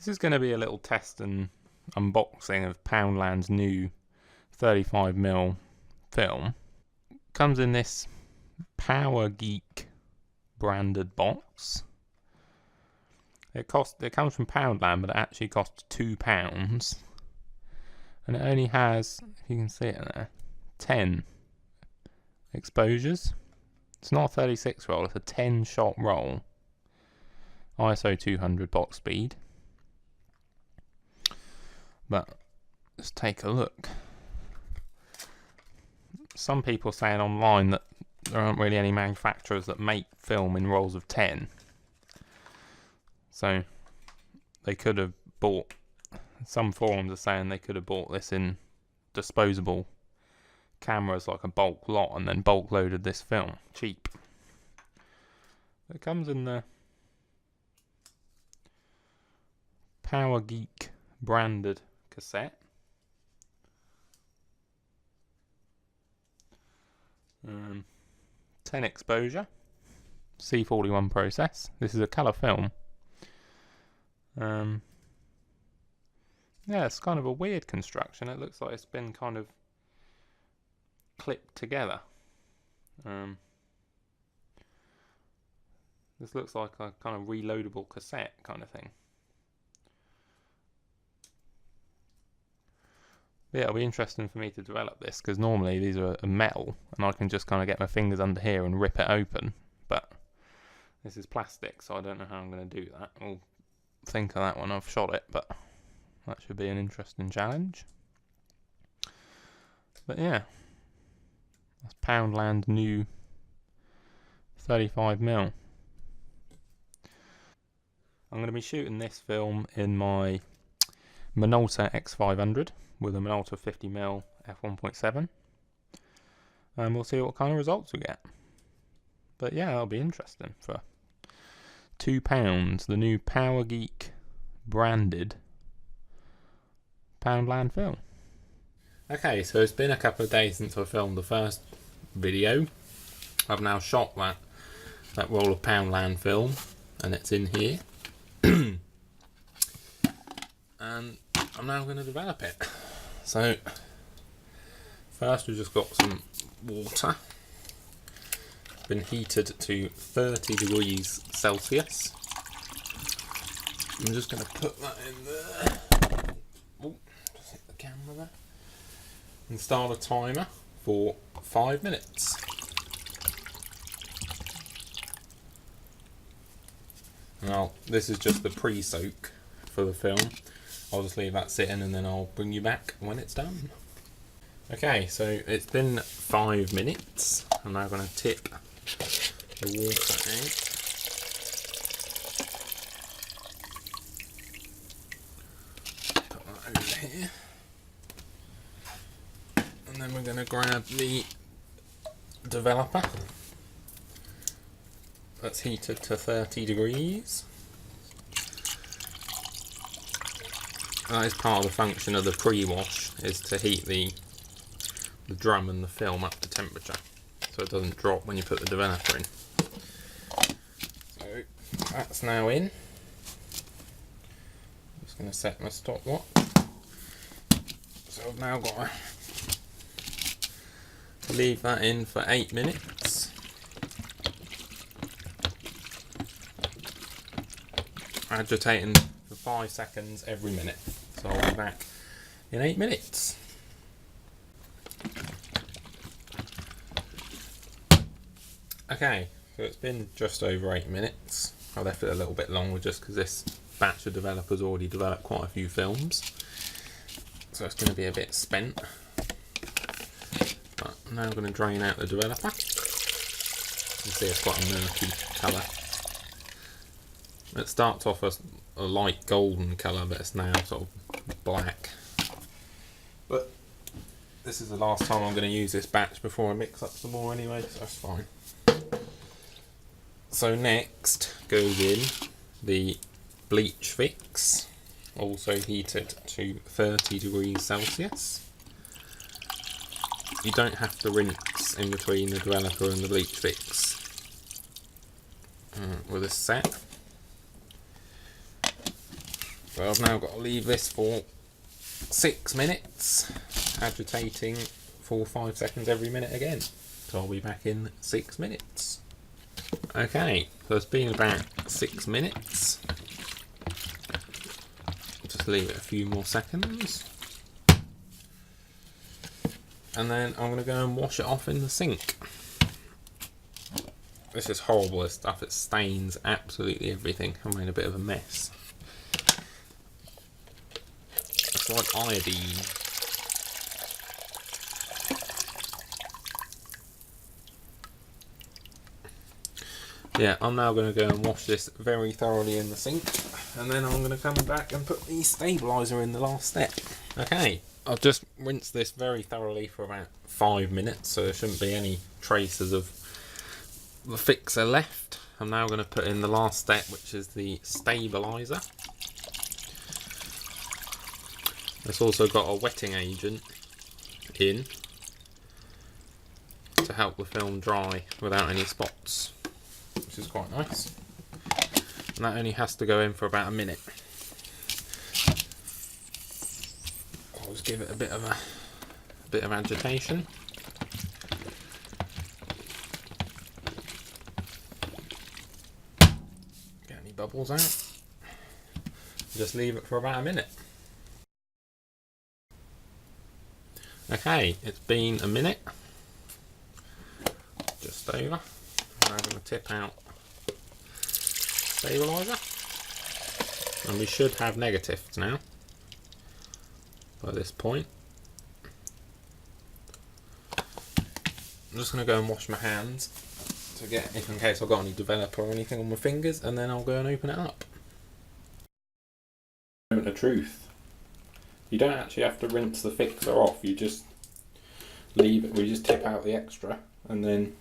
This is going to be a little test and unboxing of Poundland's new 35mm film. Comes in this Power Geek branded box. It comes from Poundland, but it actually costs £2. And it only has, if you can see it there, 10 exposures. It's not a 36 roll, it's a 10 shot roll. ISO 200 box speed. But let's take a look. Some people saying online that there aren't really any manufacturers that make film in rolls of 10. So they could have bought, some forums are saying they could have bought this in disposable cameras like a bulk lot and then bulk loaded this film cheap. It comes in the Power Geek branded cassette. 10 exposure, C41 process. This is a colour film. Yeah, it's kind of a weird construction. It looks like it's been kind of clipped together. This looks like a kind of reloadable cassette kind of thing. Yeah, it'll be interesting for me to develop this, because normally these are metal and I can just kind of get my fingers under here and rip it open, but this is plastic, so I don't know how I'm going to do that. I'll think of that when I've shot it, but that should be an interesting challenge. But yeah, that's Poundland new 35mm. I'm going to be shooting this film in my Minolta X500 with a Minolta 50mm f1.7, and we'll see what kind of results we get. But yeah, that'll be interesting. For £2, the new Power Geek branded Poundland film. Okay, so it's been a couple of days since I filmed the first video. I've now shot that roll of Poundland film, and it's in here. And I'm now going to develop it. So first we've just got some water. Been heated to 30 degrees Celsius. I'm just going to put that in there. Oh, just hit the camera there. And start a timer for 5 minutes. Now this is just the pre-soak for the film. I'll just leave that sitting and then I'll bring you back when it's done. Okay, so it's been 5 minutes. I'm now going to tip the water out. Put that over here. And then we're going to grab the developer. That's heated to 30 degrees. That is part of the function of the pre-wash, is to heat the drum and the film up to temperature, so it doesn't drop when you put the developer in. So that's now in. I'm just going to set my stopwatch. So I've now got to leave that in for 8 minutes. Agitating for 5 seconds every minute. So I'll be back in 8 minutes. Okay, so it's been just over 8 minutes. I left it a little bit longer just because this batch of developers already developed quite a few films. So it's going to be a bit spent. But now I'm going to drain out the developer. You can see it's quite a murky colour. It starts off as a light golden colour, but it's now sort of black. But this is the last time I'm going to use this batch before I mix up some more anyway, so that's fine. So next goes in the bleach fix, also heated to 30 degrees Celsius. You don't have to rinse in between the developer and the bleach fix with this set. So I've now got to leave this for 6 minutes, agitating for 5 seconds every minute again. So I'll be back in 6 minutes. Okay, so it's been about 6 minutes. Just leave it a few more seconds. And then I'm going to go and wash it off in the sink. This is horrible, this stuff. It stains absolutely everything. I made a bit of a mess. It's like iodine. Yeah, I'm now going to go and wash this very thoroughly in the sink, and then I'm going to come back and put the stabiliser in the last step. Okay, I'll just rinse this very thoroughly for about 5 minutes, so there shouldn't be any traces of the fixer left. I'm now going to put in the last step, which is the stabiliser. It's also got a wetting agent in to help the film dry without any spots, which is quite nice. And that only has to go in for about a minute. I'll just give it a bit of agitation. Get any bubbles out. Just leave it for about a minute. Okay, it's been a minute. Just over. I'm going to tip out stabiliser, and we should have negatives now by this point. I'm just going to go and wash my hands to get, if in case I've got any developer or anything on my fingers, and then I'll go and open it up. The truth, you don't actually have to rinse the fixer off, you just leave it, we just tip out the extra and then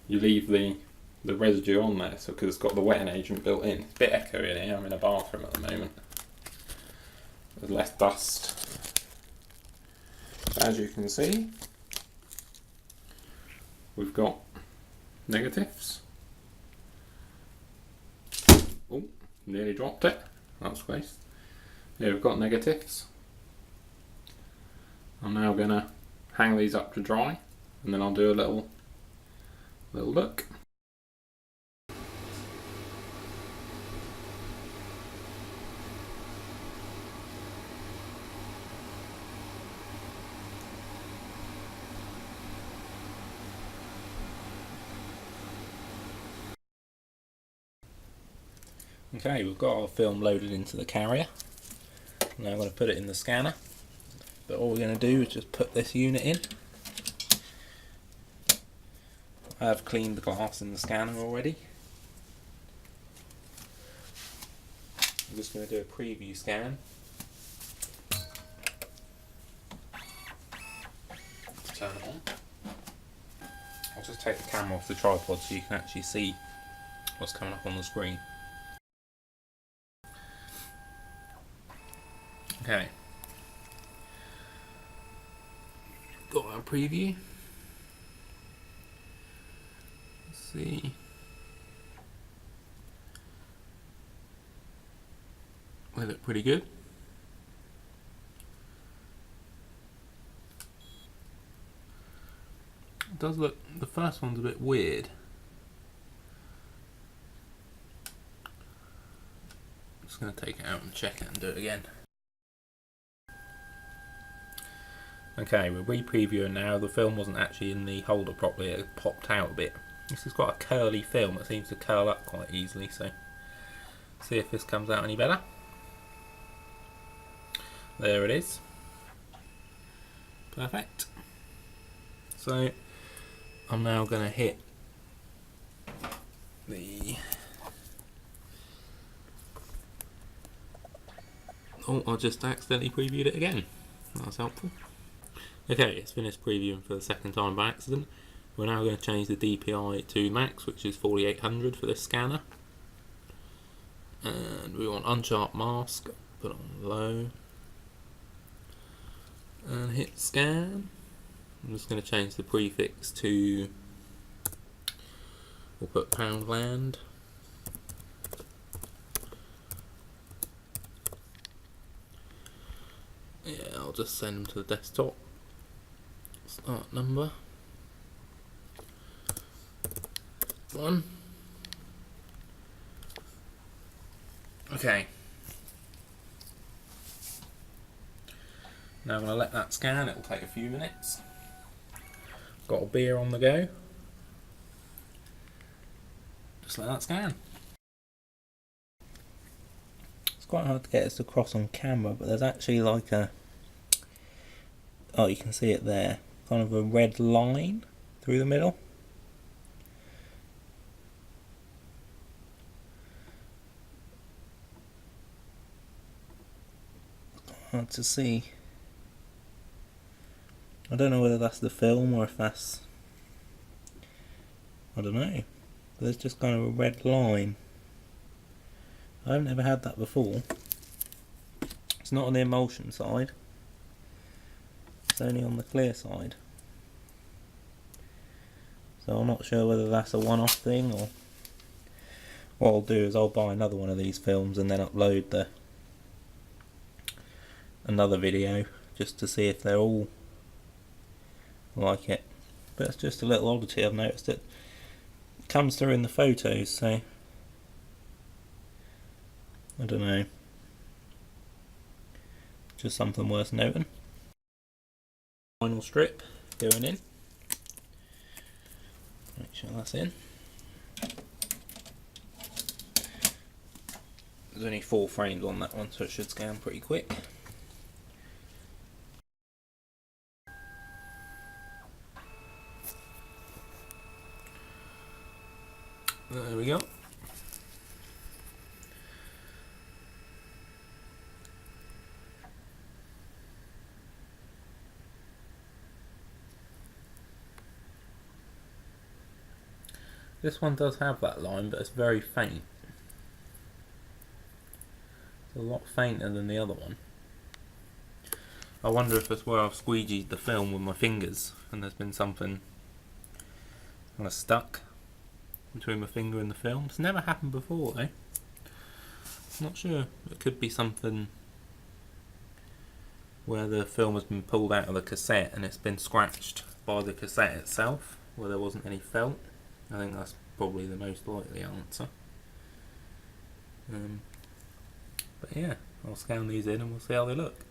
you leave the residue on there, so because it's got the wetting agent built in. It's a bit echoey in here, I'm in a bathroom at the moment. There's less dust. So as you can see, we've got negatives. Oh, nearly dropped it. That's close. Yeah, we've got negatives. I'm now going to hang these up to dry, and then I'll do a little look. Okay, we've got our film loaded into the carrier. Now I'm going to put it in the scanner. But all we're going to do is just put this unit in. I have cleaned the glass in the scanner already. I'm just going to do a preview scan. Turn it on. I'll just take the camera off the tripod so you can actually see what's coming up on the screen. Okay. Got our preview. Let's see. They look pretty good. It does look, the first one's a bit weird. I'm just going to take it out and check it and do it again. Okay, we're re-previewing now. The film wasn't actually in the holder properly, it popped out a bit. This has got a curly film, it seems to curl up quite easily, so see if this comes out any better. There it is. Perfect. So I'm now going to hit the... Oh, I just accidentally previewed it again. That was helpful. Okay, it's finished previewing for the second time by accident. We're now going to change the DPI to max, which is 4800 for this scanner. And we want unsharp mask, put on low. And hit scan. I'm just going to change the prefix to, we'll put Poundland. yeah, I'll just send them to the desktop. Start number 1. Okay. Now I'm going to let that scan, it'll take a few minutes. Got a beer on the go. Just let that scan. It's quite hard to get this across on camera, but there's actually like a, oh, you can see it there, kind of a red line through the middle. Hard to see. I don't know whether that's the film or if that's, I don't know. But there's just kind of a red line. I haven't ever had that before. It's not on the emulsion side. It's only on the clear side. So I'm not sure whether that's a one-off thing, or what I'll do is I'll buy another one of these films and then upload another video just to see if they're all like it. But it's just a little oddity I've noticed. It comes through in the photos, so I don't know. Just something worth noting. Final strip going in. Make sure that's in. There's only 4 frames on that one, so it should scan pretty quick. There we go. This one does have that line, but it's very faint. It's a lot fainter than the other one. I wonder if it's where I've squeegeed the film with my fingers and there's been something kind of stuck between my finger and the film. It's never happened before though. I'm not sure. It could be something where the film has been pulled out of the cassette and it's been scratched by the cassette itself, where there wasn't any felt. I think that's probably the most likely answer. But yeah, I'll scan these in and we'll see how they look.